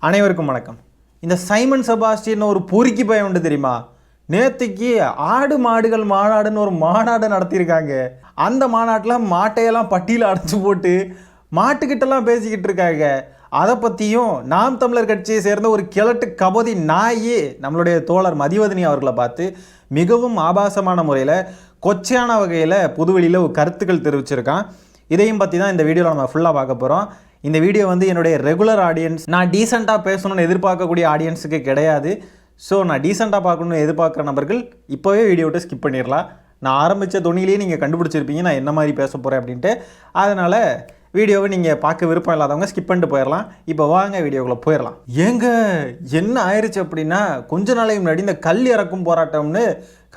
அனைவருக்கும் வணக்கம். இந்த சைமன் செபாஸ்டியன் ஒரு பொறுக்கி பயம் உண்டு தெரியுமா? நேற்றுக்கு ஆடு மாடுகள் மாநாடுன்னு ஒரு மாநாடு நடத்தியிருக்காங்க. அந்த மாநாட்டில் மாட்டையெல்லாம் பட்டியல் அடைச்சி போட்டு மாட்டுக்கிட்டலாம் பேசிக்கிட்டு இருக்காங்க. அதை பற்றியும் நாம் தமிழர் கட்சியை சேர்ந்த ஒரு கிழட்டு கபதி நாயே நம்மளுடைய தோழர் மதிவதனி அவர்களை பார்த்து மிகவும் ஆபாசமான முறையில் கொச்சையான வகையில் புதுவெளியில் ஒரு கருத்துக்கள் தெரிவிச்சிருக்கான். இதையும் பற்றி தான் இந்த வீடியோவில் நம்ம ஃபுல்லாக பார்க்க போகிறோம். இந்த வீடியோ வந்து என்னுடைய ரெகுலர் ஆடியன்ஸ், நான் டீசெண்டாக பேசணும்னு எதிர்பார்க்கக்கூடிய ஆடியன்ஸுக்கு கிடையாது. ஸோ நான் டீசெண்டாக பார்க்கணுன்னு எதிர்பார்க்குற நபர்கள் இப்போவே வீடியோ விட்டு ஸ்கிப் பண்ணிடலாம். நான் ஆரம்பித்த துணியிலேயே நீங்கள் கண்டுபிடிச்சிருப்பீங்க நான் என்ன மாதிரி பேச போகிறேன் அப்படின்ட்டு. அதனால் வீடியோவை நீங்கள் பார்க்க விருப்பம் இல்லாதவங்க ஸ்கிப் பண்ணிட்டு போயிடலாம். இப்போ வாங்க வீடியோக்குள்ளே போயிடலாம். ஏங்க என்ன ஆயிடுச்சு அப்படின்னா, கொஞ்ச நாளைக்கு முன்னாடி இந்த கல் இறக்கும் போராட்டம்னு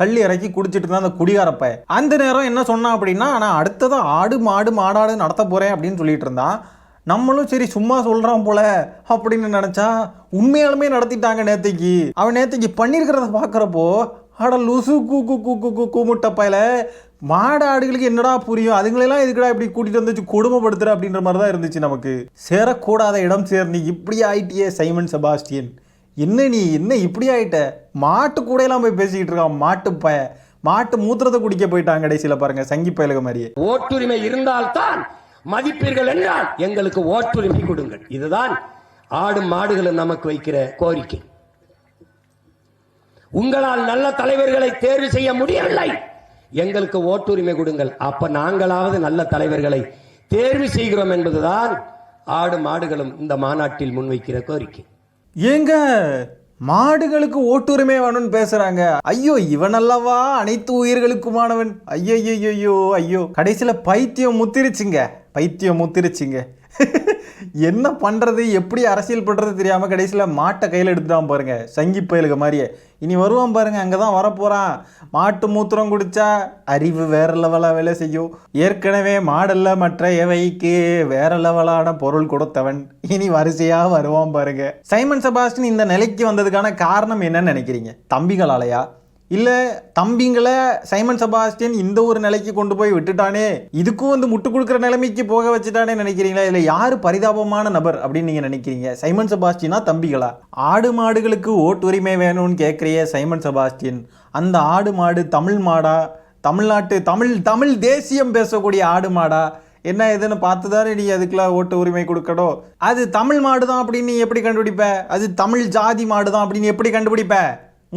கல் இறக்கி குடிச்சிட்டு இருந்தா அந்த குடிகாரப்ப அந்த நேரம் என்ன சொன்னான் அப்படின்னா, நான் அடுத்ததான் ஆடு மாடாடு நடத்த போகிறேன் அப்படின்னு சொல்லிட்டு இருந்தான். நம்மளும் சரி சும்மா சொல்கிறான் போல அப்படின்னு நினச்சா உண்மையாலுமே நடத்திட்டாங்க. அவன் நேற்றுக்கு பண்ணியிருக்கிறத பார்க்குறப்போ ஆட லூசு கூமுட்டப்பையில மாடாடுகளுக்கு என்னடா புரியும், அதுங்களெல்லாம் எதுக்கடா இப்படி கூட்டிகிட்டு வந்துச்சு கொடுமைப்படுத்துற அப்படின்ற மாதிரி தான் இருந்துச்சு நமக்கு. சேரக்கூடாத இடம் சேர்ந்து இப்படி ஆயிட்டியே சைமன் செபாஸ்டியன், என்ன இப்படி ஆயிட்ட? மாட்டு கூடையெல்லாம் போய் பேசிக்கிட்டு இருக்கான். மாட்டு மூத்திரத்தை குடிக்க போயிட்டாங்க கடைசியில் பாருங்க, சங்கி பயலுக மாதிரியே. ஓட்டுரிமை இருந்தால்தான் மதிப்பீர்கள் என்றால் எங்களுக்கு ஓட்டுரிமை கொடுங்கள். இதுதான் ஆடு மாடுகளை நமக்கு வைக்கிற கோரிக்கை. உங்களால் நல்ல தலைவர்களை தேர்வு செய்ய முடியவில்லை, எங்களுக்கு ஓட்டுரிமை கொடுங்கள், அப்ப நாங்களாவது நல்ல தலைவர்களை தேர்வு செய்கிறோம் என்பதுதான் ஆடு மாடுகளும் இந்த மாநாட்டில் முன்வைக்கிற கோரிக்கை. ஏங்க மாடுகளுக்கு ஓட்டுரிமை வேணும்னு பேசுறாங்க. ஐயோ, இவன் அல்லவா அனைத்து உயிர்களுக்குமானவன். ஐயோ கடைசியில் பைத்தியம் முத்திருச்சுங்க. என்ன பண்றது, எப்படி அரசியல் பண்றது தெரியாம கடைசியில் மாட்டை கையில் எடுத்துட்டான் பாருங்க, சங்கி பயலுக மாதிரியே. இனி வருவான் பாருங்க, அங்கதான் வரப்போறான். மாட்டு மூத்திரம் குடிச்சா அறிவு வேற லெவலா வேலை செய்யும். ஏற்கனவே மாடல்ல மற்ற எவைக்கு வேற லெவலான பொருள் கொடுத்தவன் இனி வரிசையா வருவான் பாருங்க. சைமன் செபாஸ்டியன் இந்த நிலைக்கு வந்ததுக்கான காரணம் என்னன்னு நினைக்கிறீங்க? தம்பிகளாலையா, இல்லை தம்பிங்களை சைமன் செபாஸ்டியன் இந்த ஒரு நிலைக்கு கொண்டு போய் விட்டுட்டானே, இதுக்கும் வந்து முட்டு கொடுக்குற நிலைமைக்கு போக வச்சுட்டானே நினைக்கிறீங்களா? இல்லை யாரு பரிதாபமான நபர் அப்படின்னு நீங்க நினைக்கிறீங்க? சைமன் செபாஸ்டியனா தம்பிகளா? ஆடு மாடுகளுக்கு ஓட்டுரிமை வேணும்னு கேட்குறிய சைமன் செபாஸ்டியன், அந்த ஆடு மாடு தமிழ் மாடா, தமிழ்நாட்டு தமிழ் தேசியம் பேசக்கூடிய ஆடு மாடா, என்ன எதுன்னு பார்த்து தானே நீ அதுக்கெல்லாம் ஓட்டு உரிமை கொடுக்கணும். அது தமிழ் மாடு தான் அப்படின்னு நீ எப்படி கண்டுபிடிப்ப? அது தமிழ் ஜாதி மாடு தான் அப்படின்னு எப்படி கண்டுபிடிப்ப?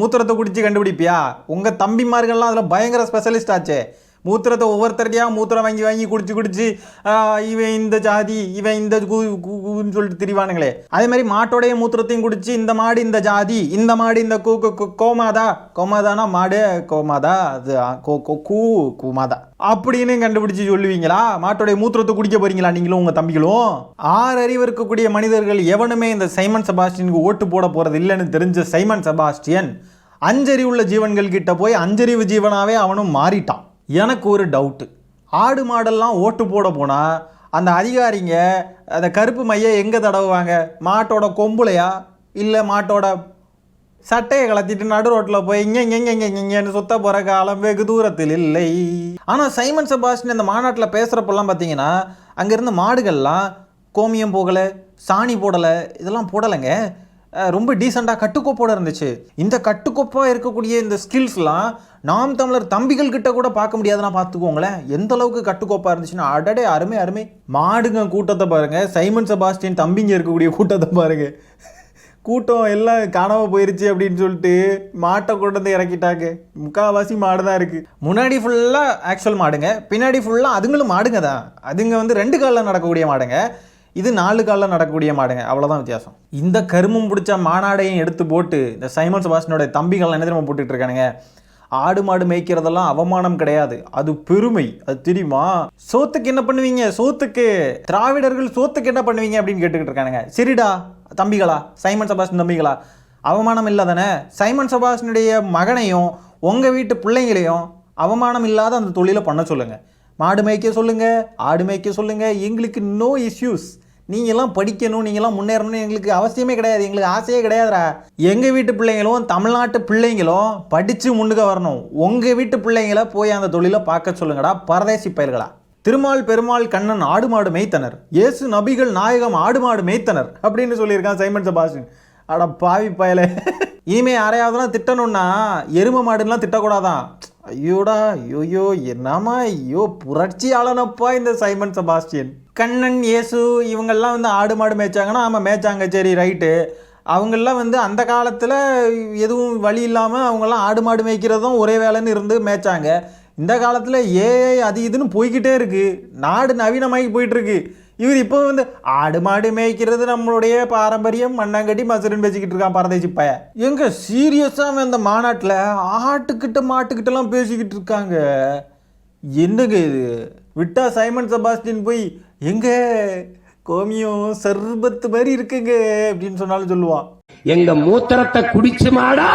மூத்திரத்தை குடிச்சு கண்டுபிடிப்பியா? உங்கள் தம்பிமார்கள்லாம் அதில் பயங்கர ஸ்பெஷலிஸ்ட் ஆச்சே. மூத்திரத்தை ஒவ்வொருத்தரையா மூத்திரம் வாங்கி குடிச்சு இவன் இந்த ஜாதி, இவன் இந்த கூன்னு சொல்லிட்டு திரிவானுங்களே. அதே மாதிரி மாட்டோடைய மூத்திரத்தையும் குடிச்சு இந்த மாடு இந்த ஜாதி, இந்த மாடு இந்த கோமாதானா மாடு கோமாதா, அது கூமாதா அப்படின்னு கண்டுபிடிச்சு சொல்லுவீங்களா? மாட்டோடைய மூத்திரத்தை குடிக்க போறீங்களா நீங்களும் உங்க தம்பிகளும்? 6 அறிவு இருக்கக்கூடிய மனிதர்கள் எவனுமே இந்த சைமன் செபாஸ்டியனுக்கு ஓட்டு போட போறது இல்லைன்னு தெரிஞ்ச சைமன் செபாஸ்டியன் 5 அறிவுள்ள ஜீவன்கள் கிட்ட போய் 5 அறிவு ஜீவனாவே அவனும் மாறிட்டான். எனக்கு ஒரு டவுட்டு, ஆடு மாடெல்லாம் ஓட்டு போட போனால் அந்த அதிகாரிங்க அந்த கருப்பு மையை எங்கே தடவுவாங்க? மாட்டோட கொம்புலையா, இல்லை மாட்டோட சட்டையை கலத்திட்டு நடு ரோட்டில் போய் இங்கன்னு சுத்த போகிற காலம் வெகு தூரத்தில் இல்லை. ஆனால் சைமன் செபாஸ்டியன் இந்த மாநாட்டில் பேசுகிறப்பெல்லாம் பார்த்தீங்கன்னா அங்கேருந்து மாடுகள்லாம் கோமியம் போகலை, சாணி போடலை, இதெல்லாம் போடலைங்க. ரொம்ப டீசெண்டாக கட்டுக்கோப்போடு இருந்துச்சு. இந்த கட்டுக்கோப்பாக இருக்கக்கூடிய இந்த ஸ்கில்ஸ்லாம் நாம் தமிழர் தம்பிகள் கிட்ட கூட பார்க்க முடியாதுன்னா பார்த்துக்கோங்களேன், எந்த அளவுக்கு கட்டுக்கோப்பாக இருந்துச்சுன்னா. அடடே அருமை. மாடுங்க கூட்டத்தை பாருங்க, சைமன் செபாஸ்டியன் தம்பிங்க இருக்கக்கூடிய கூட்டத்தை பாருங்க. கூட்டம் எல்லாம் காணாம போயிருச்சு அப்படின்னு சொல்லிட்டு மாட்டை கொண்டு வந்து இறக்கிட்டாங்க. முக்கால்வாசி மாடு தான் இருக்குது. முன்னாடி ஃபுல்லாக ஆக்சுவல் மாடுங்க, பின்னாடி ஃபுல்லாக அதுங்களும் மாடுங்க தான். அதுங்க வந்து 2 காலில் நடக்கக்கூடிய மாடுங்க, இது 4 காலில் நடக்கக்கூடிய மாடுங்க, அவ்வளோதான் வித்தியாசம். இந்த கருமம் பிடிச்ச மாநாடையும் எடுத்து போட்டு இந்த சைமன் செபாஸ்டியனோட தம்பிகள் என்ன தெரியுமா போட்டுட்டு இருக்கானுங்க? ஆடு மாடு மேய்க்கிறதெல்லாம் அவமானம் கிடையாது, அது பெருமை, அது தெரியுமா? சோத்துக்கு என்ன பண்ணுவீங்க? சோத்துக்கு திராவிடர்கள் சோத்துக்கு என்ன பண்ணுவீங்க அப்படின்னு கேட்டுக்கிட்டு இருக்கானுங்க. சரிடா தம்பிகளா, சைமன் செபாஸ்டியன் தம்பிகளா, அவமானம் இல்லை தானே? சைமன் செபாஸ்டியனுடைய மகனையும் உங்கள் வீட்டு பிள்ளைங்களையும் அவமானம் இல்லாத அந்த தொழிலை பண்ண சொல்லுங்கள். மாடு மேய்க்க சொல்லுங்கள், ஆடு மேய்க்க சொல்லுங்கள், எங்களுக்கு நோ இஷ்யூஸ். நீங்கள்லாம் படிக்கணும், நீங்கள்லாம் முன்னேறணும்னு எங்களுக்கு அவசியமே கிடையாது, எங்களுக்கு ஆசையே கிடையாதுடா. எங்கள் வீட்டு பிள்ளைங்களும் தமிழ்நாட்டு பிள்ளைங்களும் படித்து முன்னுக்க வரணும். உங்கள் வீட்டு பிள்ளைங்களை போய் அந்த தொழிலை பார்க்க சொல்லுங்கடா பரதேசி பயல்களா. திருமால் பெருமாள் கண்ணன் ஆடு மாடு மேய்த்தனர், இயேசு நபிகள் நாயகம் ஆடு மாடு மேய்த்தனர் அப்படின்னு சொல்லியிருக்கான் சைமன் செபாஸ்டியன். அட பாவி பயலே, இனிமே யாரையாவதுலாம் திட்டணும்னா எரும மாடுலாம் திட்டக்கூடாதான். ஐயோடா, ஐயோயோ, என்னமா, ஐயோ புரட்சியாளனப்பா இந்த சைமன் செபாஸ்டியன். கண்ணன் இயேசு இவங்கெல்லாம் வந்து ஆடு மாடு மேய்ச்சாங்கன்னா ஆமாம் மேய்ச்சாங்க, சரி ரைட்டு. அவங்கெல்லாம் வந்து அந்த காலத்தில் எதுவும் வழி இல்லாமல் அவங்கெல்லாம் ஆடு மாடு மேய்க்கிறதும் ஒரே வேலைன்னு இருந்து மேய்ச்சாங்க. இந்த காலத்தில் ஏஐ அது இதுன்னு போய்கிட்டே இருக்குது, நாடு நவீனமாகி போயிட்டுருக்கு. இவர் இப்போ வந்து ஆடு மாடு மேய்க்கிறது நம்மளுடைய பாரம்பரியம் மண்ணாங்கட்டி மசுரன் பேசிக்கிட்டு இருக்கான் பரதேசி பைய. எங்க சீரியஸாக அந்த மாநாட்டில் ஆட்டுக்கிட்ட மாட்டுக்கிட்டலாம் பேசிக்கிட்டு இருக்காங்க. என்னங்க இது, விட்டா சைமன் செபாஸ்டியன் போய் எங்க கோமியம் சர்பத்து மாதிரி இருக்குங்க அப்படின்னு சொன்னாலும் சொல்லுவான். எங்க மூத்திரத்தை குடிச்சு மாடா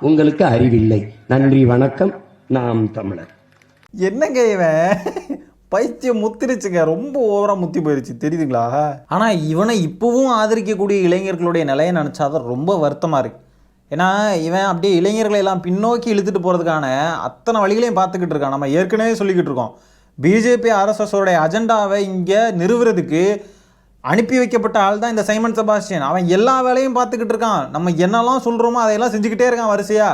உங்களுக்கு அறிவில்லை. நன்றி வணக்கம். நாம் தமிழர். என்னங்க இவன் பைத்தியம் முத்திருச்சுங்க, ரொம்ப ஓவரா முத்தி போயிருச்சு தெரியுதுங்களா. ஆனா இவனை இப்பவும் ஆதரிக்கக்கூடிய இளைஞர்களுடைய நிலையை நினைச்சாதான் ரொம்ப வருத்தமா இருக்கு. ஏன்னா இவன் அப்படியே இளைஞர்களை எல்லாம் பின்னோக்கி இழுத்துட்டு போறதுக்கான அத்தனை வழிகளையும் பார்த்துக்கிட்டு இருக்கான். நம்ம ஏற்கனவே சொல்லிக்கிட்டு இருக்கோம், பிஜேபி ஆர்எஸ்எஸோடைய அஜெண்டாவை இங்கே நிறுவுறதுக்கு அனுப்பி வைக்கப்பட்ட ஆள் தான் இந்த சைமன் செபாஸ்டியன். அவன் எல்லா வேலையும் பார்த்துக்கிட்டு இருக்கான். நம்ம என்னெல்லாம் சொல்கிறோமோ அதையெல்லாம் செஞ்சுக்கிட்டே இருக்கான் வரிசையா.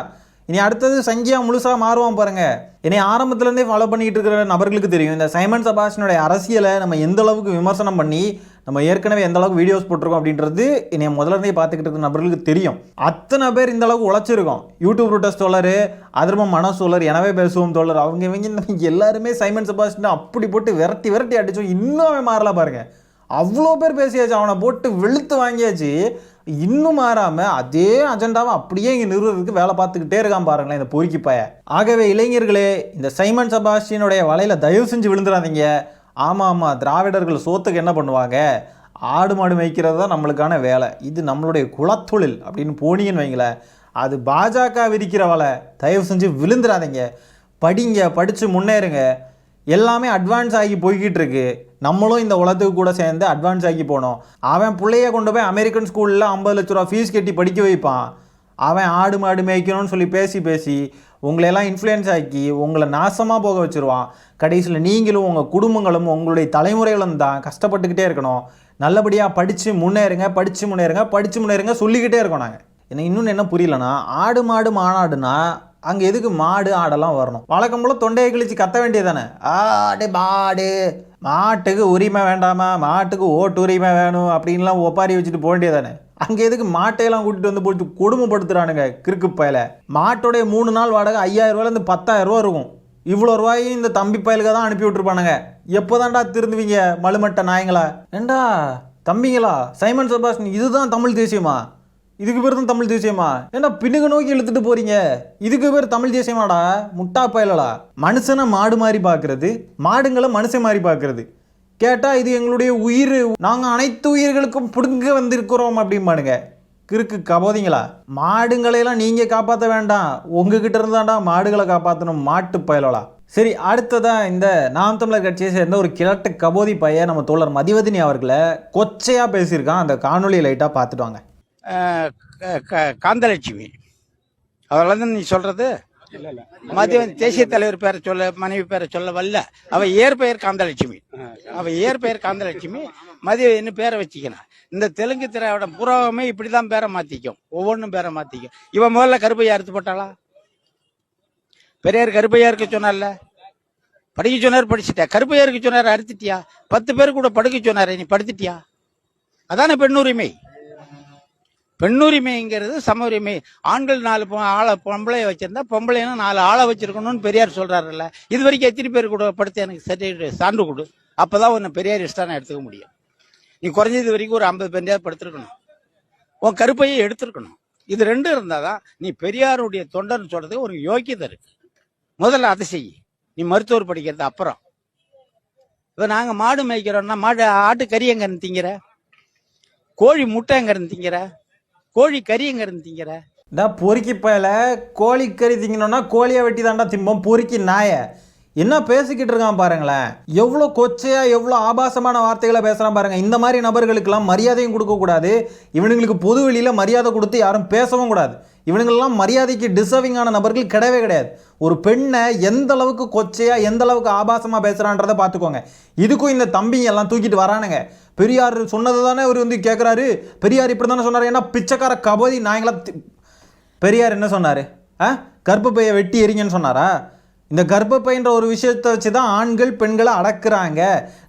இனி அடுத்தது சங்கியா முழுசாக மாறுவான் பாருங்க. என்னை ஆரம்பத்துலேருந்தே ஃபாலோ பண்ணிக்கிட்டு இருக்கிற நபர்களுக்கு தெரியும் இந்த சைமன் செபாஸ்டியனுடைய அரசியலை நம்ம எந்த அளவுக்கு விமர்சனம் பண்ணி நம்ம ஏற்கனவே எந்த அளவுக்கு வீடியோஸ் போட்டிருக்கோம் அப்படின்றது என்னை முதல்ல பார்த்துக்கிட்டு இருக்கிற நபர்களுக்கு தெரியும். அத்தனை பேர் இந்த அளவுக்கு உழைச்சிருக்கோம். யூடியூப் ரூட்டஸ் தோழர், அதர்மம் மன சோழர், எனவே பேசுவோம் தோழர், அவங்க இவங்க எல்லாருமே சைமன் செபாஸ்டியன் அப்படி போட்டு விரட்டி விரட்டி அடித்தோம். இன்னும் அவன் மாறல பாருங்க. அவ்வளோ பேர் பேசியாச்சு, அவனை போட்டு வெளுத்து வாங்கியாச்சு, இன்னும் மாறாமல் அதே அஜெண்டாவை அப்படியே இங்கே நிறுவனத்துக்கு வேலை பார்த்துக்கிட்டே இருக்கான் பாருங்களேன் இந்த பொறுக்கி பைய. ஆகவே இளைஞர்களே, இந்த சைமன் செபாஸ்டியனுடைய வலையில் தயவு செஞ்சு விழுந்துடாதீங்க. ஆமாம், திராவிடர்கள் சோத்துக்கு என்ன பண்ணுவாங்க, ஆடு மாடு மேய்க்கிறது தான் நம்மளுக்கான வேலை, இது நம்மளுடைய குலத்தொழில் அப்படின்னு போனீங்கன்னு வைங்களேன், அது பாஜக விரிக்கிற வலை. தயவு செஞ்சு விழுந்துடாதீங்க, படிங்க, படித்து முன்னேறுங்க. எல்லாமே அட்வான்ஸ் ஆகி போய்கிட்டு இருக்கு. நம்மளும் இந்த உலகத்துக்கு கூட சேர்ந்து அட்வான்ஸ் ஆகி போனோம். அவன் பிள்ளைய கொண்டு போய் அமெரிக்கன் ஸ்கூலில் 50 லட்ச ரூபா ஃபீஸ் கட்டி படிக்க வைப்பான். அவன் ஆடு மாடு மேய்க்கணும்னு சொல்லி பேசி உங்களையெல்லாம் இன்ஃப்ளூயன்ஸ் ஆக்கி உங்களை நாசமாக போக வச்சுருவான். கடைசியில் நீங்களும் உங்கள் குடும்பங்களும் உங்களுடைய தலைமுறைகளும் தான் கஷ்டப்பட்டுக்கிட்டே இருக்கணும். நல்லபடியாக படித்து முன்னேறுங்க சொல்லிக்கிட்டே இருக்கோம் நாங்கள். எனக்கு இன்னொன்று என்ன புரியலன்னா, ஆடு மாடு மாநாடுனா அங்கே எதுக்கு மாடு ஆடெல்லாம் வரணும்? வழக்கம் போல் தொண்டையை கிழிச்சு கத்த வேண்டியதானே, ஆடு மாடு, மாட்டுக்கு உரிமை வேண்டாமா, மாட்டுக்கு ஓட்டு உரிமை வேணும் அப்படின்லாம் ஒப்பாரி வச்சுட்டு போக வேண்டியதானே. அங்கே எதுக்கு மாட்டையெல்லாம் கூட்டிகிட்டு வந்து போட்டு கொடுமைப்படுத்துகிறானுங்க கிறுக்கு பயல. மாட்டோடைய 3 நாள் வாடகை 5000 ரூபாயிலேருந்து 10,000 ரூபா இருக்கும். இவ்வளோ ரூபாயும் இந்த தம்பி பயலுக்கு தான் அனுப்பி விட்டுருப்பானுங்க. எப்போதான்டா திருந்துவீங்க மலுமட்ட நாயங்களா? ஏண்டா தம்பிங்களா, சைமன் செபாஸ்டியன் இதுதான் தமிழ் தேசியமா? இதுக்கு பேர் தான் தமிழ் தேசியமா? ஏன்னா பின்னுக்கு நோக்கி இழுத்துட்டு போறீங்க. இதுக்கு பேர் தமிழ் தேசியமாடா? முட்டா பயலடா. மனுஷனை மாடு மாதிரி பார்க்கறது, மாடுங்களை மனுஷன் மாதிரி பார்க்கறது. கேட்டால் இது எங்களுடைய உயிர், நாங்கள் அனைத்து உயிர்களுக்கும் பிடுங்க வந்திருக்கிறோம் அப்படிம்பானுங்க. கிறுக்கு கபோதிங்களா. மாடுங்களையெல்லாம் நீங்கள் காப்பாற்ற வேண்டாம், உங்ககிட்ட இருந்தாண்டா மாடுகளை காப்பாற்றணும், மாட்டு பயலடா. சரி, அடுத்ததான் இந்த நாம் தமிழர் கட்சியை சேர்ந்த ஒரு கிழட்டு கபோதி பையன் நம்ம தோழர் மதிவதனி அவர்களை கொச்சையாக பேசியிருக்கான். அந்த காணொலியை லைட்டாக பார்த்துட்டு வாங்க. காந்தலட்சுமி அவள் நீ சொல்றது மத்திய தேசிய தலைவர் பேரை சொல்ல, மனைவி பேரை சொல்ல வரல. அவ இயற்பெயர் காந்தலட்சுமி, மதிய என்ன பேரை வச்சுக்கணும். இந்த தெலுங்கு திரையோட புறாவுமே இப்படிதான் பேரை மாத்திக்கும், ஒவ்வொன்றும் பேரை மாத்திக்கும். இவன் முதல்ல கருப்பையா அறுத்து போட்டாளா? பெரியார் கருப்பையா இருக்க சொன்னார்ல, படிக்க சொன்னார், படிச்சுட்டா. கருப்பையா இருக்க சொன்னார், அறுத்துட்டியா? 10 பேர் கூட படுக்க சொன்னாரு, நீ படுத்துட்டியா? அதான பெண்ணுரிமை. பெண்ணுரிமைங்கிறது சம உரிமை. ஆண்கள் 4 ஆளை பொம்பளைய வச்சிருந்தா பொம்பளைன்னு 4 ஆளை வச்சிருக்கணும்னு பெரியார் சொல்றாருல்ல. இது வரைக்கும் எத்தனை பேர் கூட படுத்து எனக்கு சர்டிஃபிகேட் சான்று கொடு, அப்பதான் உன்னை பெரியார் இஷ்டம் எடுத்துக்க முடியும். நீ குறைஞ்சது வரைக்கும் ஒரு 50 பேரையாவது படுத்திருக்கணும், உன் கருப்பையை எடுத்திருக்கணும். இது 2 இருந்தாதான் நீ பெரியாருடைய தொண்டர்னு சொல்றதுக்கு ஒரு யோக்கியதை இருக்கு. முதல்ல அதை செய்ய. நீ மருத்துவர் படிக்கிறது அப்புறம். இப்ப நாங்க மாடு மேய்க்கிறோம்னா ஆட்டு கறி எங்க இருந்து திங்கிற? கோழி முட்டை எங்க இருந்து திங்கிற? கோழி கறி எங்க இருந்து திங்கிற? பொறுக்கி பயல, கோழி கறி திங்கணும்னா கோழியை வெட்டி தாண்டா திம்போம், பொறுக்கி நாய. என்ன பேசிக்கிட்டு இருக்கான் பாருங்களேன். எவ்வளோ கொச்சையா, எவ்வளோ ஆபாசமான வார்த்தைகளை பேசுறான் பாருங்க. இந்த மாதிரி நபர்களுக்கெல்லாம் மரியாதையும் கொடுக்க கூடாது. இவனுங்களுக்கு பொது வெளியில மரியாதை கொடுத்து யாரும் பேசவும் கூடாது. இவனுங்களெல்லாம் மரியாதைக்கு டிசர்விங்கான நபர்கள் கிடையவே கிடையாது. ஒரு பெண்ணை எந்த அளவுக்கு கொச்சையா எந்த அளவுக்கு ஆபாசமாக பேசுகிறான்றதை பார்த்துக்கோங்க. இதுக்கும் இந்த தம்பிங்க எல்லாம் தூக்கிட்டு வரானுங்க. பெரியார் சொன்னது தானே அவர் வந்து கேட்குறாரு, பெரியார் இப்படி தானே சொன்னார், ஏன்னா பிச்சைக்கார கபதி நாயங்களா. பெரியார் என்ன சொன்னார்? கர்ப்பப்பையை வெட்டி எறிங்கன்னு சொன்னாரா? இந்த கர்ப்பப்பைன்ற ஒரு விஷயத்தை வச்சு தான் ஆண்கள் பெண்களை அடக்குறாங்க.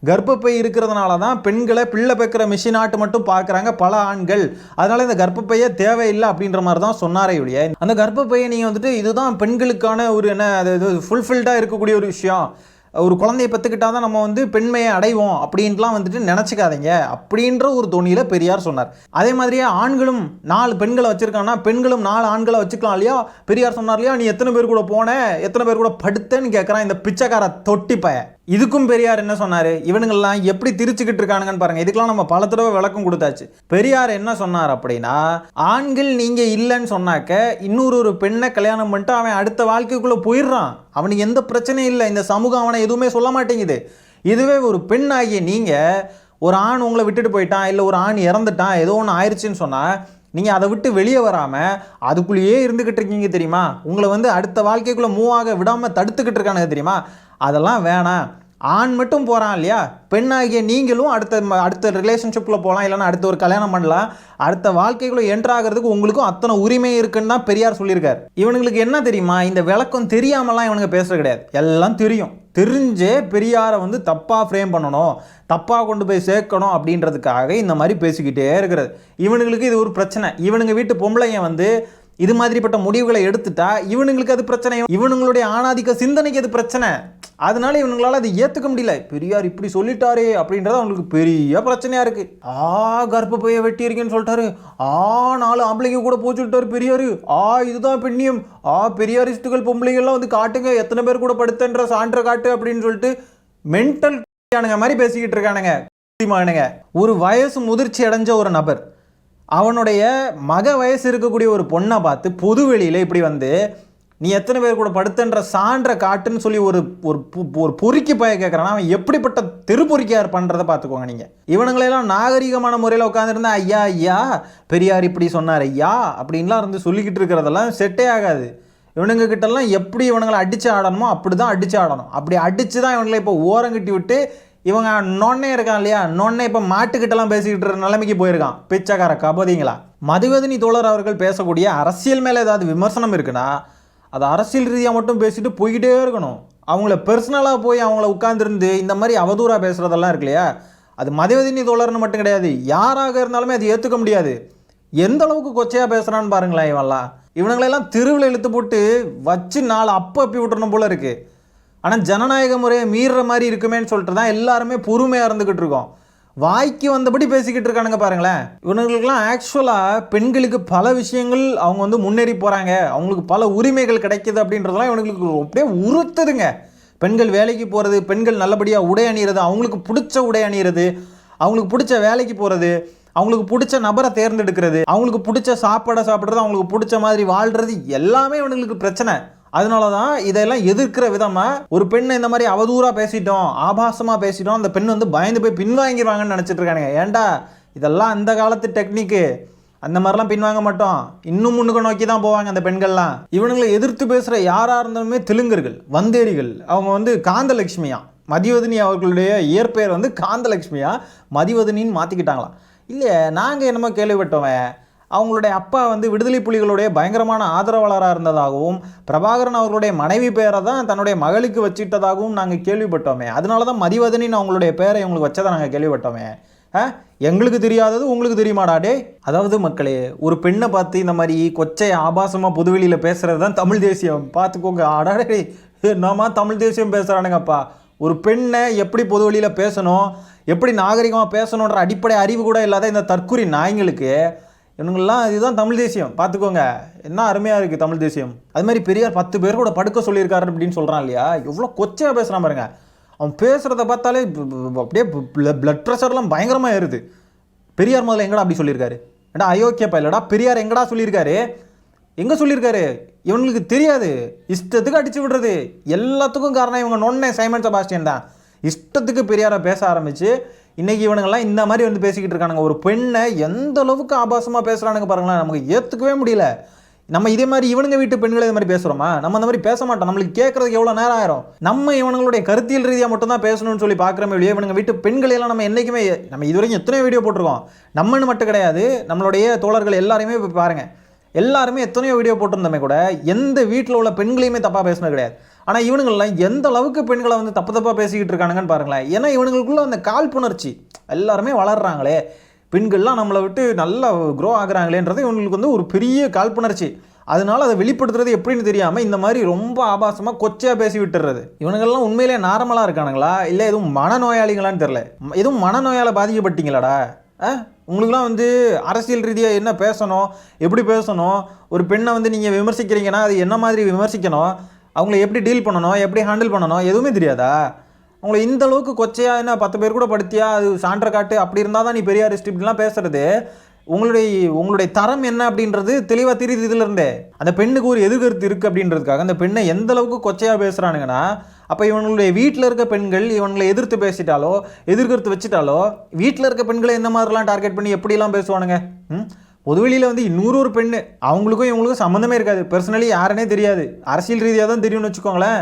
கர்ப்பப்பை இருக்கிறதுனால தான் பெண்களை பிள்ளை பெக்கிற மிஷினாட்டு மட்டும் பார்க்குறாங்க பல ஆண்கள். அதனால இந்த கர்ப்பப்பையே தேவையில்லை அப்படின்ற மாதிரி தான் சொன்னாரே ஒழிய, அந்த கர்ப்பப்பையை நீங்கள் வந்துட்டு இதுதான் பெண்களுக்கான ஒரு என்ன அது ஃபுல்ஃபில்டாக இருக்கக்கூடிய ஒரு விஷயம், ஒரு குழந்தைய பெற்றுக்கிட்டா தான் நம்ம வந்து பெண்மையை அடைவோம் அப்படின்ட்டுலாம் வந்துட்டு நினச்சிக்காதீங்க அப்படின்ற ஒரு தொனியில் பெரியார் சொன்னார். அதே மாதிரியே ஆண்களும் 4 பெண்களை வச்சுருக்காங்கன்னா பெண்களும் 4 ஆண்களை வச்சுக்கலாம் இல்லையா? பெரியார் சொன்னார் இல்லையா, நீ எத்தனை பேர் கூட போன, எத்தனை பேர் கூட படுத்தேன்னு கேட்குறான் இந்த பிச்சைக்கார தொட்டி பய. இதுக்கும் பெரியார் என்ன சொன்னார்? இவனுங்கள்லாம் எப்படி திரிச்சுக்கிட்டு இருக்கானுங்கன்னு பாருங்கள். இதுக்கெல்லாம் நம்ம பல தடவை விளக்கம் கொடுத்தாச்சு. பெரியார் என்ன சொன்னார் அப்படின்னா, ஆண்கள் நீங்கள் இல்லைன்னு சொன்னாக்க இன்னொரு பெண்ணை கல்யாணம் பண்ணிட்டு அவன் அடுத்த வாழ்க்கைக்குள்ளே போயிடுறான், அவனுக்கு எந்த பிரச்சனையும் இல்லை, இந்த சமூகம் அவனை எதுவுமே சொல்ல மாட்டேங்குது. இதுவே ஒரு பெண் ஆகிய நீங்கள் ஒரு ஆண் உங்களை விட்டுட்டு போயிட்டான், இல்லை ஒரு ஆண் இறந்துட்டான், ஏதோ ஒன்று ஆயிடுச்சுன்னு சொன்னால் நீங்கள் அதை விட்டு வெளியே வராமல் அதுக்குள்ளேயே இருந்துக்கிட்டு இருக்கீங்க தெரியுமா? உங்களை வந்து அடுத்த வாழ்க்கைக்குள்ளே மூவ் ஆக விடாமல் தடுத்துக்கிட்டு இருக்கானுங்க தெரியுமா? அதெல்லாம் வேணாம். ஆண் மட்டும் போகிறான் இல்லையா, பெண்ணாகிய நீங்களும் அடுத்த ரிலேஷன்ஷிப்பில் போகலாம், இல்லைன்னா அடுத்த ஒரு கல்யாணம் பண்ணலாம், அடுத்த வாழ்க்கைக்குள்ளே என்ட்ராகிறதுக்கு உங்களுக்கும் அத்தனை உரிமை இருக்குன்னு தான் பெரியார் சொல்லியிருக்கார். இவனுங்களுக்கு என்ன தெரியுமா, இந்த விளக்கம் தெரியாமலாம் இவனுங்க பேசுகிறது கிடையாது, எல்லாம் தெரியும். தெரிஞ்சே பெரியாரை வந்து தப்பாக ஃப்ரேம் பண்ணணும், தப்பாக கொண்டு போய் சேர்க்கணும் அப்படின்றதுக்காக இந்த மாதிரி பேசிக்கிட்டே இருக்கிறது. இவனுங்களுக்கு இது ஒரு பிரச்சனை. இவனுங்க வீட்டு பொம்பளைங்க வந்து இது மாதிரிப்பட்ட முடிவுகளை எடுத்துட்டா இவனுங்களுக்கு அது பிரச்சனை, இவனுங்களுடைய ஆணாதிக்க சிந்தனைக்கு அது பிரச்சனை. அதனால இவனுங்களால அதை ஏற்றுக்க முடியல. பெரியார் இப்படி சொல்லிட்டாரே அப்படின்றது அவங்களுக்கு பெரிய பிரச்சனையா இருக்கு. கர்ப்பப்பையை வெட்டி இருக்கேன்னு சொல்லிட்டாரு, 4 ஆம்பளைங்க கூட போச்சு விட்டாரு பெரியாரு, இதுதான் பெண்ணியம், பெரியாரிஸ்டுகள் பொம்பளைங்கள்லாம் வந்து காட்டுங்க எத்தனை பேர் கூட படுத்தன்ற சான்ற காட்டு அப்படின்னு சொல்லிட்டு மென்டல் மாதிரி பேசிக்கிட்டு இருக்கானுங்க. ஒரு வயசு முதிர்ச்சி அடைஞ்ச ஒரு நபர் அவனுடைய மக வயசு இருக்கக்கூடிய ஒரு பொண்ணை பார்த்து பொது வெளியில் இப்படி வந்து நீ எத்தனை பேர் கூட படுத்தன்ற சான்ற காட்டுன்னு சொல்லி ஒரு பொறுக்கி பய கேட்குறான்னா அவன் எப்படிப்பட்ட தெருப்பொறுக்கியார் பண்ணுறதை பார்த்துக்கோங்க நீங்கள். இவனுங்களெல்லாம் நாகரிகமான முறையில் உட்காந்துருந்தா ஐயா பெரியார் இப்படி சொன்னார் ஐயா அப்படின்லாம் இருந்து சொல்லிக்கிட்டு இருக்கிறதெல்லாம் செட்டே ஆகாது. இவனுங்க கிட்டலாம் எப்படி இவனுங்களை அடித்து ஆடணுமோ அப்படி தான் அடித்து ஆடணும். அப்படி அடித்து தான் இவங்களை இப்போ ஓரங்கட்டி விட்டு இவங்க நொன்னே இருக்கான் இல்லையா, நொன்னே இப்போ மாட்டுக்கிட்டலாம் பேசிக்கிட்டு இருக்க நிலைமைக்கு போயிருக்கான். பிச்சைக்கார கபதிங்களா. மதிவதனி தோழர் அவர்கள் பேசக்கூடிய அரசியல் மேலே ஏதாவது விமர்சனம் இருக்குன்னா அது அரசியல் ரீதியாக மட்டும் பேசிட்டு போய்கிட்டே இருக்கணும். அவங்கள பர்சனலாக போய் அவங்கள உட்காந்துருந்து இந்த மாதிரி அவதூறாக பேசுகிறதெல்லாம் இருக்கு இல்லையா, அது மதிவதனி தோழர்னு மட்டும் கிடையாது, யாராக இருந்தாலுமே அது ஏற்றுக்க முடியாது. எந்த அளவுக்கு கொச்சையாக பேசுகிறான்னு பாருங்களேன். இவனுங்களெல்லாம் தெருவில் இழுத்து போட்டு வச்சு 4 அப்பி விட்டுறணும் போல இருக்குது. ஆனால் ஜனநாயக முறையை மீறுற மாதிரி இருக்குமேன்னு சொல்லிட்டு தான் எல்லாருமே பொறுமையாக இருந்துக்கிட்டு இருக்கோம். வாய்க்கு வந்தபடி பேசிக்கிட்டு இருக்கானுங்க பாருங்களேன். இவனுங்களுக்கெல்லாம் ஆக்சுவலாக பெண்களுக்கு பல விஷயங்கள் அவங்க வந்து முன்னேறி போகிறாங்க, அவங்களுக்கு பல உரிமைகள் கிடைக்கிது அப்படின்றதெல்லாம் இவனுங்களுக்கு அப்படியே உறுத்துதுங்க. பெண்கள் வேலைக்கு போகிறது, பெண்கள் நல்லபடியாக உடை அணிகிறது, அவங்களுக்கு பிடிச்ச உடை அணிகிறது, அவங்களுக்கு பிடிச்ச வேலைக்கு போகிறது, அவங்களுக்கு பிடிச்ச நபரை தேர்ந்தெடுக்கிறது, அவங்களுக்கு பிடிச்ச சாப்பாடை சாப்பிட்றது, அவங்களுக்கு பிடிச்ச மாதிரி வாழ்கிறது எல்லாமே இவனுங்களுக்கு பிரச்சனை. அதனால தான் இதெல்லாம் எதிர்க்கிற விதமாக ஒரு பெண்ணை இந்த மாதிரி அவதூறாக பேசிட்டோம், ஆபாசமாக பேசிட்டோம், அந்த பெண் வந்து பயந்து போய் பின்வாங்கிடுவாங்கன்னு நினச்சிட்டு இருக்கானுங்க. ஏன்டா இதெல்லாம் அந்த காலத்து டெக்னிக்கு, அந்த மாதிரிலாம் பின்வாங்க மாட்டோம், இன்னும் முன்னுக்கு நோக்கி தான் போவாங்க அந்த பெண்கள்லாம். இவனுங்களை எதிர்த்து பேசுகிற யாராக இருந்தாலுமே தெலுங்கர்கள், வந்தேரிகள், அவங்க வந்து காந்தலட்சுமியா, மதிவதனி அவர்களுடைய இயற்பெயர் வந்து காந்தலட்சுமியா மதிவதனின்னு மாற்றிக்கிட்டாங்களாம். இல்லையே, நாங்கள் என்னமோ கேள்விப்பட்டோமே அவங்களுடைய அப்பா வந்து விடுதலை புலிகளுடைய பயங்கரமான ஆதரவாளராக இருந்ததாகவும் பிரபாகரன் அவர்களுடைய மனைவி பெயரை தான் தன்னுடைய மகளுக்கு வச்சுட்டதாகவும் நாங்கள் கேள்விப்பட்டோமே. அதனால தான் மதிவதனின்னு அவங்களுடைய பெயரை இவங்களுக்கு வச்சதை நாங்கள் கேள்விப்பட்டோமே. எங்களுக்கு தெரியாதது உங்களுக்கு தெரியுமாடாடே. அதாவது மக்களே, ஒரு பெண்ணை பார்த்து இந்த மாதிரி கொச்சை ஆபாசமாக பொதுவெளியில் பேசுகிறது தான் தமிழ் தேசியம். பார்த்துக்கோங்க. அடாடே, என்னமா தமிழ் தேசியம் பேசுகிறானுங்கப்பா. ஒரு பெண்ணை எப்படி பொதுவெளியில் பேசணும், எப்படி நாகரிகமாக பேசணுன்ற அடிப்படை அறிவு கூட இல்லாத இந்த தற்குறி நாய்ங்களுக்கு இவனுங்கள்லாம் இதுதான் தமிழ் தேசியம். பார்த்துக்கோங்க, என்ன அருமையாக இருக்குது தமிழ் தேசியம். அது மாதிரி பெரியார் 10 பேர் கூட படுக்க சொல்லியிருக்காரு அப்படின்னு சொல்கிறான் இல்லையா, எவ்வளோ கொச்சையாக பேசுகிறான் பாருங்க. அவன் பேசுகிறத பார்த்தாலே அப்படியே பிளட் ப்ரெஷர்லாம் பயங்கரமாக ஏறுது. பெரியார் முதல்ல எங்கடா அப்படி சொல்லியிருக்காரு? ஏடா அயோக்கியப்பா இல்லைடா, பெரியார் எங்கடா சொல்லியிருக்காரு? எங்கே சொல்லியிருக்காரு? இவனுங்களுக்கு தெரியாது, இஷ்டத்துக்கு அடித்து விடுறது. எல்லாத்துக்கும் காரணம் இவங்க நொன்னே சைமன் செபாஸ்டியன் தான். இஷ்டத்துக்கு பெரியாரை பேச ஆரம்பித்து இன்றைக்கி இவனுங்கள்லாம் இந்த மாதிரி வந்து பேசிக்கிட்டு இருக்கானுங்க. ஒரு பெண்ணை எந்த அளவுக்கு ஆபாசமாக பேசுகிறானுங்க பாருங்களேன், நமக்கு ஏற்றுக்கவே முடியல. நம்ம இதே மாதிரி இவனுங்க வீட்டு பெண்களை இது மாதிரி பேசுகிறோமா? நம்ம அந்த மாதிரி பேச மாட்டோம். நம்மளுக்கு கேட்கறதுக்கு எவ்வளோ நேரம் ஆயிரும். நம்ம இவனுங்களுடைய கருத்தியல் ரீதியாக மட்டும் தான் பேசணும்னு சொல்லி பார்க்குறோமே இல்லையா? இவனுங்க வீட்டு பெண்களையெல்லாம் நம்ம என்றைக்குமே, நம்ம இதுவரைக்கும் எத்தனையோ வீடியோ போட்டிருக்கோம். நம்மன்னு மட்டும் கிடையாது, நம்மளுடைய தோழர்கள் எல்லாருமே போய் பாருங்கள், எல்லாருமே எத்தனையோ வீடியோ போட்டிருந்தோமே கூட எந்த வீட்டில் உள்ள பெண்களையுமே தப்பாக பேசினது கிடையாது. ஆனால் இவனுங்கள்லாம் எந்த அளவுக்கு பெண்களை வந்து தப்பாக பேசிக்கிட்டு இருக்கானுங்கன்னு பாருங்களேன். ஏன்னா இவனுங்களுக்குள்ள அந்த காழ்ப்புணர்ச்சி, எல்லாருமே வளர்றாங்களே, பெண்கள்லாம் நம்மளை விட்டு நல்லா க்ரோ ஆகுறாங்களேன்றது இவங்களுக்கு வந்து ஒரு பெரிய காழ்ப்புணர்ச்சி. அதனால அதை வெளிப்படுத்துறது எப்படின்னு தெரியாமல் இந்த மாதிரி ரொம்ப ஆபாசமாக கொச்சையாக பேசி விட்டுறது. இவனுங்கள்லாம் உண்மையிலே நார்மலாக இருக்கானுங்களா இல்லை எதுவும் மனநோயாளிகளான்னு தெரில. எதுவும் மனநோயால் பாதிக்கப்பட்டீங்களாடா? உங்களுக்குலாம் வந்து அரசியல் ரீதியாக என்ன பேசணும், எப்படி பேசணும், ஒரு பெண்ணை வந்து நீங்கள் விமர்சிக்கிறீங்கன்னா அது என்ன மாதிரி விமர்சிக்கணும், அவங்கள எப்படி டீல் பண்ணணும், எப்படி ஹேண்டில் பண்ணணும், எதுவுமே தெரியாதா? உங்களை இந்த அளவுக்கு கொச்சையா என்ன 10 பேர் கூட படுத்தியா அது சான்ற காட்டு அப்படி இருந்தால் தான் நீ பெரியாரிஸ்ட் இப்படிலாம் பேசுறது. உங்களுடைய தரம் என்ன அப்படின்றது தெளிவாக தெரியுது. இதில் இருந்தே அந்த பெண்ணுக்கு ஒரு எதிர்கருத்து இருக்குது அப்படின்றதுக்காக அந்த பெண்ணை எந்த அளவுக்கு கொச்சையாக பேசுகிறானுங்கன்னா, அப்போ இவங்களுடைய வீட்டில் இருக்க பெண்கள் இவங்களை எதிர்த்து பேசிட்டாலோ எதிர்கருத்து வச்சுட்டாலோ வீட்டில் இருக்க பெண்களை எந்த மாதிரிலாம் டார்கெட் பண்ணி எப்படிலாம் பேசுவானுங்க? பொதுவெளியில் வந்து 100 பெண்ணு அவங்களுக்கும் இவங்களுக்கும் சம்மந்தமே இருக்காது. பர்சனலி யாருன்னே தெரியாது, அரசியல் ரீதியாக தான் தெரியும்னு வச்சுக்கோங்களேன்.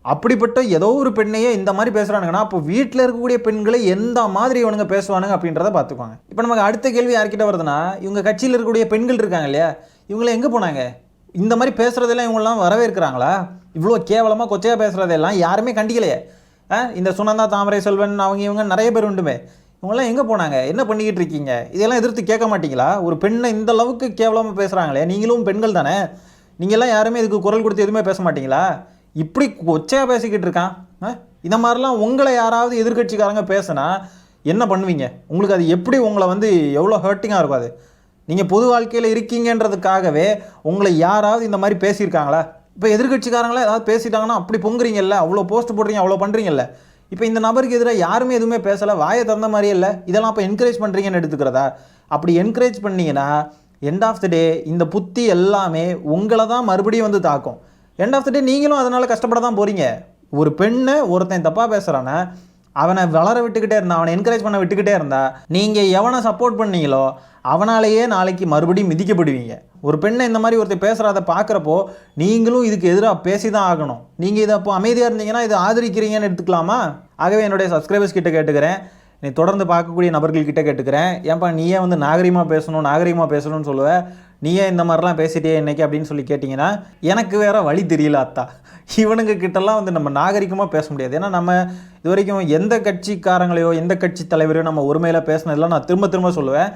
அப்படிப்பட்ட ஏதோ ஒரு பெண்ணையே இந்த மாதிரி பேசுகிறானுங்கன்னா அப்போ வீட்டில் இருக்கக்கூடிய பெண்களை எந்த மாதிரி இவனுங்க பேசுவானுங்க அப்படின்றத பார்த்துக்குவாங்க. இப்போ நமக்கு அடுத்த கேள்வி யார்கிட்ட வருதுன்னா, இவங்க கட்சியில் இருக்கக்கூடிய பெண்கள் இருக்காங்க இல்லையா, இவங்கள எங்கே போனாங்க? இந்த மாதிரி பேசுகிறதெல்லாம் இவங்களாம் வரவேற்கிறாங்களா? இவ்வளோ கேவலமாக கொச்சையாக பேசுகிறதெல்லாம் யாருமே கண்டிக்கலையே. இந்த சுனந்தா, தாமரை செல்வன், இவங்க நிறைய பேர் உண்டுமே, இவங்கெல்லாம் எங்கே போனாங்க? என்ன பண்ணிக்கிட்டு இருக்கீங்க? இதெல்லாம் எதிர்த்து கேட்க மாட்டீங்களா? ஒரு பெண்ணை இந்த அளவுக்கு கேவலமாக பேசுகிறாங்களே, நீங்களும் பெண்கள் தானே, நீங்கள்லாம் யாருமே இதுக்கு குரல் கொடுத்து எதுவுமே பேச மாட்டீங்களா? இப்படி கொச்சையாக பேசிக்கிட்டு இருக்கான். இந்த மாதிரிலாம் உங்களை யாராவது எதிர்கட்சிக்காரங்க பேசுனா என்ன பண்ணுவீங்க? உங்களுக்கு அது எப்படி உங்களை வந்து எவ்வளோ ஹர்ட்டிங்காக இருக்கும்? அது நீங்கள் பொது வாழ்க்கையில் இருக்கீங்கன்றதுக்காகவே உங்களை யாராவது இந்த மாதிரி பேசியிருக்காங்களா? இப்போ எதிர்கட்சிக்காரங்களே ஏதாவது பேசிட்டாங்கன்னா அப்படி பொங்குறீங்கல்ல, அவ்வளோ போஸ்ட் போடுறீங்க, அவ்வளோ பண்ணுறீங்கல்ல. இப்போ இந்த நபருக்கு எதிராக யாருமே எதுவுமே பேசலை, வாயை திறந்த மாதிரியே இல்லை, இதெல்லாம் அப்போ என்கரேஜ் பண்ணுறீங்கன்னு எடுத்துக்கிறதா? அப்படி என்கரேஜ் பண்ணிங்கன்னா எண்ட் ஆஃப் த டே இந்த புத்தி எல்லாமே உங்களை தான் மறுபடியும் வந்து தாக்கும். எண்ட் ஆஃப் த டே நீங்களும் அதனால் கஷ்டப்பட தான் போகிறீங்க. ஒரு பெண்ணை ஒருத்தன் தப்பாக பேசுகிறானே அவனை வளர விட்டுக்கிட்டே இருந்தா, அவனை என்கரேஜ் பண்ண விட்டுக்கிட்டே இருந்தா, நீங்கள் எவனை சப்போர்ட் பண்ணீங்களோ அவனாலேயே நாளைக்கு மறுபடியும் மிதிக்கப்படுவீங்க. ஒரு பெண்ணை இந்த மாதிரி ஒருத்தர் பேசுகிறத பார்க்குறப்போ நீங்களும் இதுக்கு எதிராக பேசி தான் ஆகணும். நீங்கள் இதை அப்போ அமைதியாக இருந்தீங்கன்னா இதை ஆதரிக்கிறீங்கன்னு எடுத்துக்கலாமா? ஆகவே என்னுடைய சப்ஸ்கிரைபர்ஸ் கிட்ட கேட்டுக்கிறேன், நீ தொடர்ந்து பார்க்கக்கூடிய நபர்கள்கிட்ட கேட்டுக்கிறேன், ஏன்ப்பா நீயே வந்து நாகரிகமாக பேசணும்னு சொல்லுவேன், நீயே இந்த மாதிரிலாம் பேசிட்டே இன்னைக்கு அப்படின்னு சொல்லி கேட்டிங்கன்னா எனக்கு வேறு வழி தெரியல அத்தா. இவனுங்க கிட்டலாம் வந்து நம்ம நாகரிகமாக பேச முடியாது. ஏன்னா நம்ம இது வரைக்கும் எந்த கட்சிக்காரங்களையோ எந்த கட்சி தலைவரையோ நம்ம ஒருமையில் பேசினதெல்லாம் நான் திரும்ப சொல்லுவேன்.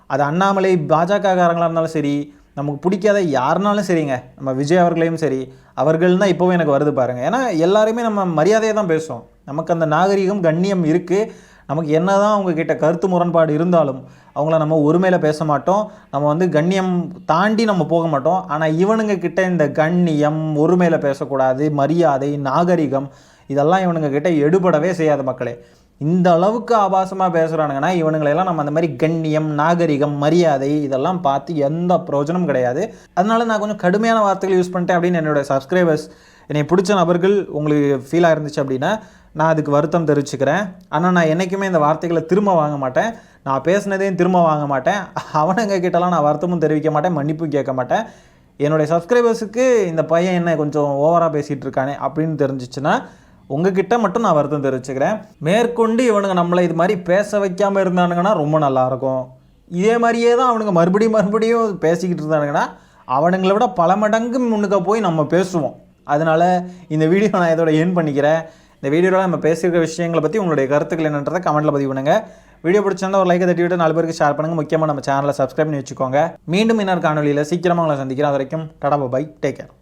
அது அண்ணாமலை பாஜகக்காரங்களாக இருந்தாலும் சரி, நமக்கு பிடிக்காத யாருனாலும் சரிங்க, நம்ம விஜய் அவர்களையும் சரி, அவர்கள் தான் இப்போவும் எனக்கு வருது பாருங்கள். ஏன்னா எல்லாருமே நம்ம மரியாதையை தான் பேசுவோம், நமக்கு அந்த நாகரிகம் கண்ணியம் இருக்குது. நமக்கு என்ன தான் அவங்கக்கிட்ட கருத்து முரண்பாடு இருந்தாலும் அவங்கள நம்ம ஒருமையில் பேச மாட்டோம், நம்ம வந்து கண்ணியம் தாண்டி நம்ம போக மாட்டோம். ஆனால் இவனுங்க கிட்ட இந்த கண்ணியம், ஒருமையில் பேசக்கூடாது, மரியாதை, நாகரிகம் இதெல்லாம் இவனுங்க கிட்ட எடுபடவே செய்யாத மக்களே. இந்த அளவுக்கு ஆபாசமாக பேசுகிறானுங்கன்னா இவனுங்களெல்லாம் நம்ம அந்த மாதிரி கண்ணியம், நாகரிகம், மரியாதை இதெல்லாம் பார்த்து எந்த பிரயோஜனமும் கிடையாது. அதனால நான் கொஞ்சம் கடுமையான வார்த்தைகள் யூஸ் பண்ணிட்டேன் அப்படின்னு என்னோடய சப்ஸ்கிரைபர்ஸ், என்னை பிடிச்ச நபர்கள் உங்களுக்கு ஃபீலாக இருந்துச்சு அப்படின்னா நான் அதுக்கு வருத்தம் தெரிவிச்சுக்கிறேன். ஆனால் நான் என்றைக்குமே இந்த வார்த்தைகளை திரும்ப வாங்க மாட்டேன், நான் பேசினதையும் திரும்ப வாங்க மாட்டேன், அவனுங்க கிட்டலாம் நான் வருத்தமும் தெரிவிக்க மாட்டேன், மன்னிப்பும் கேட்க மாட்டேன். என்னுடைய சப்ஸ்கிரைபர்ஸுக்கு இந்த பையன் என்ன கொஞ்சம் ஓவராக பேசிகிட்டு இருக்கானே அப்படின்னு தெரிஞ்சிச்சுன்னா உங்ககிட்ட மட்டும் நான் வருத்தம் தெரிவிச்சுக்கிறேன். மேற்கொண்டு இவனுங்க நம்மளை இது மாதிரி பேச வைக்காமல் இருந்தானுங்கன்னா ரொம்ப நல்லாயிருக்கும். இதே மாதிரியே தான் அவனுங்க மறுபடியும் பேசிக்கிட்டு இருந்தானுங்கன்னா அவனுங்களை விட பல மடங்கு முன்னுக்க போய் நம்ம பேசுவோம். அதனால் இந்த வீடியோ நான் இதோட எண்ட் பண்ணிக்கிறேன். இந்த வீடியோவில் நம்ம பேசியிருக்க விஷயங்களை பற்றி உங்களுடைய கருத்துக்கள் என்னன்றதை கமெண்ட்டில் பதிவு பண்ணுங்கள். வீடியோ பிடிச்சிருந்தா ஒரு லைக்கை தட்டி விட்டு 4 பேருக்கு ஷேர் பண்ணுங்கள். முக்கியமாக நம்ம சேனலை சப்ஸ்கிரைப் பண்ணி வச்சுக்கோங்க. மீண்டும் இன்னொரு காணொலியில் சீக்கிரமாக உங்களை சந்திக்கிறேன். அது வரைக்கும் டாடா பை, டேக் கேர்.